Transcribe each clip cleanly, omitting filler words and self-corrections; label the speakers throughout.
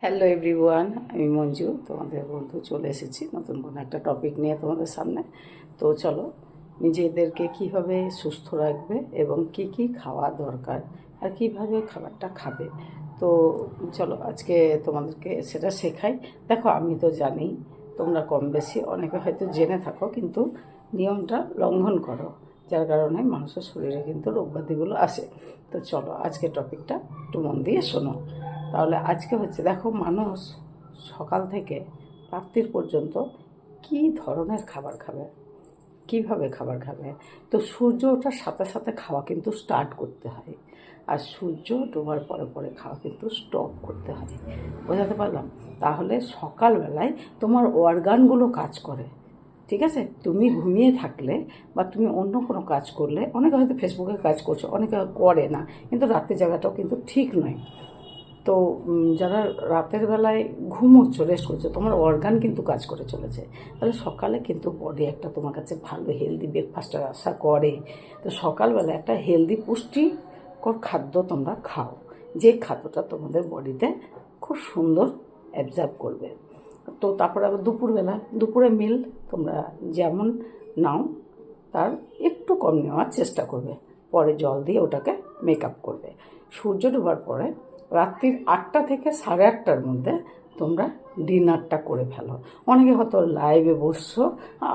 Speaker 1: Hello everyone, আমি মঞ্জু, তোমাদের বন্ধু চলে এসেছি নতুন কোনো একটা টপিক নিয়ে তোমাদের সামনে। তো চলো, নিজেদেরকে কীভাবে সুস্থ রাখবে এবং কি কি খাওয়া দরকার আর কিভাবে খাবারটা খাবে। তো চলো আজকে তোমাদেরকে সেটা শেখাই। দেখো, আমি তো জানি তোমরা কম বেশি অনেকে হয়তো জেনে থাকো, কিন্তু নিয়মটা লঙ্ঘন করো, যার কারণে মানুষের শরীরে কিন্তু রোগব্যাধিগুলো আসে। তো চলো আজকে টপিকটা একটু মন দিয়ে শোনো। তাহলে আজকে হচ্ছে, দেখো, মানুষ সকাল থেকে রাত্রির পর্যন্ত কী ধরনের খাবার খাবে, কীভাবে খাবার খাবে। তো সূর্য ওঠার সাথে সাথে খাওয়া কিন্তু স্টার্ট করতে হয়, আর সূর্য ডোবার পরে পরে খাওয়া কিন্তু স্টপ করতে হয়। বোঝাতে পারলাম? তাহলে সকালবেলায় তোমার অর্গানগুলো কাজ করে, ঠিক আছে? তুমি ঘুমিয়ে থাকলে বা তুমি অন্য কোনো কাজ করলে, অনেকে হয়তো ফেসবুকে কাজ করছো, অনেকে করে না, কিন্তু রাতের জায়গাটাও কিন্তু ঠিক নয়। তো যারা রাতের বেলায় ঘুমোচ্ছ, রেস্ট করছো, তোমার অর্গান কিন্তু কাজ করে চলেছে। তাহলে সকালে কিন্তু বডি একটা তোমার কাছে ভালো হেলদি ব্রেকফাস্টের আশা করে। তো সকালবেলা একটা হেলদি পুষ্টিকর খাদ্য তোমরা খাও, যে খাদ্যটা তোমাদের বডিতে খুব সুন্দর অ্যাবজর্ব করবে। তো তারপরে আবার দুপুরে মিল তোমরা যেমন নাও তার একটু কম নেওয়ার চেষ্টা করবে, পরে জল দিয়ে ওটাকে মেকআপ করবে। সূর্য ডোবার পরে রাত্রির 8টা থেকে 8:30টার মধ্যে তোমরা ডিনারটা করে ফেলো। অনেকে হয়তো লাইভে বসছো,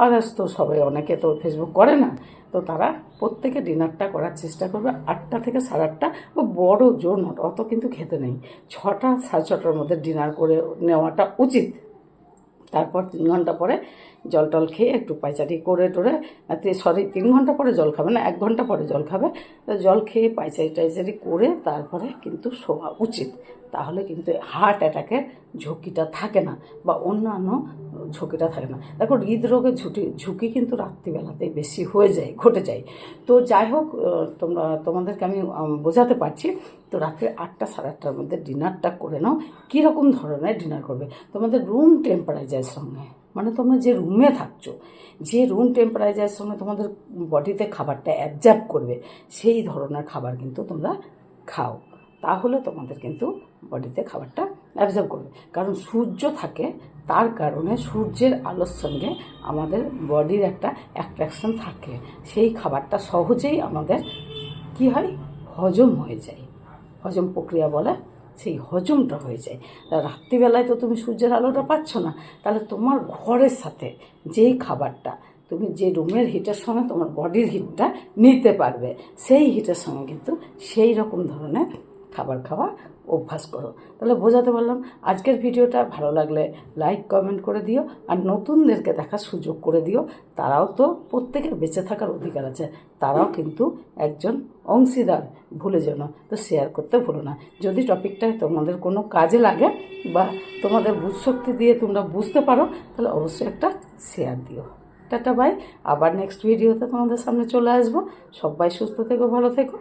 Speaker 1: আর তো সবাই, অনেকে তো ফেসবুক করে না, তো তারা প্রত্যেকে ডিনারটা করার চেষ্টা করবে 8টা থেকে 8:30, বা বড় জোর নট, অত কিন্তু খেতে নেই। 6টা 6:30টার মধ্যে ডিনার করে নেওয়াটা উচিত। তারপর 3 ঘন্টা পরে জল টল খেয়ে একটু পায়চারি করে টোরে, 3 ঘন্টা পরে জল খাবে না, 1 ঘন্টা পরে জল খাবে। জল খেয়ে পায়চারি টাইচারি করে তারপরে কিন্তু শোয়া উচিত। তাহলে কিন্তু হার্ট অ্যাটাকের ঝুঁকিটা থাকে না, বা অন্যান্য ঝুঁকিটা থাকে না। দেখো, হৃদরোগের ঝুঁকি কিন্তু রাত্রিবেলাতেই বেশি ঘটে যায়। তো যাই হোক, তোমাদেরকে আমি বোঝাতে পারছি। তো রাত্রে 8টা 8:30টার মধ্যে ডিনারটা করে নাও। কীরকম ধরনের ডিনার করবে? তোমাদের রুম টেম্পারেচারের সঙ্গে, মানে তোমরা যে রুমে থাকছো, যে রুম টেম্পারেচারের সঙ্গে তোমাদের বডিতে খাবারটা অ্যাবজর্ব করবে, সেই ধরনের খাবার কিন্তু তোমরা খাও। তাহলে তোমাদের কিন্তু বডিতে খাবারটা অ্যাবজর্ব করবে। কারণ সূর্য থাকে, তার কারণে সূর্যের আলোর সঙ্গে আমাদের বডির একটা অ্যাট্রাকশন থাকে। সেই খাবারটা সহজেই আমাদের কী হয়, হজম হয়ে যায়, হজম প্রক্রিয়া বলে, সেই হজমটা হয়ে যায়। রাত্রিবেলায় তো তুমি সূর্যের আলোটা পাচ্ছ না, তাহলে তোমার ঘরের সাথে যেই খাবারটা তুমি যে রুমের হিটের সঙ্গে তোমার বডির হিটটা নিতে পারবে, সেই হিটের সঙ্গে কিন্তু সেই রকম ধরনের খাবার খাওয়া অভ্যাস করো। তাহলে বোঝাতে পারলাম? আজকের ভিডিওটা ভালো লাগলে লাইক কমেন্ট করে দিও, আর নতুনদেরকে দেখার সুযোগ করে দিও। তারাও তো, প্রত্যেকের বেঁচে থাকার অধিকার আছে, তারাও কিন্তু একজন অংশীদার, ভুলে যেও না। তো শেয়ার করতে ভুলো না। যদি টপিকটা তোমাদের কোনো কাজে লাগে বা তোমাদের বুঝশক্তি দিয়ে তোমরা বুঝতে পারো, তাহলে অবশ্যই একটা শেয়ার দিও। Tata bye. আবার নেক্সট ভিডিওতে তোমাদের সামনে চলে আসবো। সবাই সুস্থ থেকো, ভালো থেকো।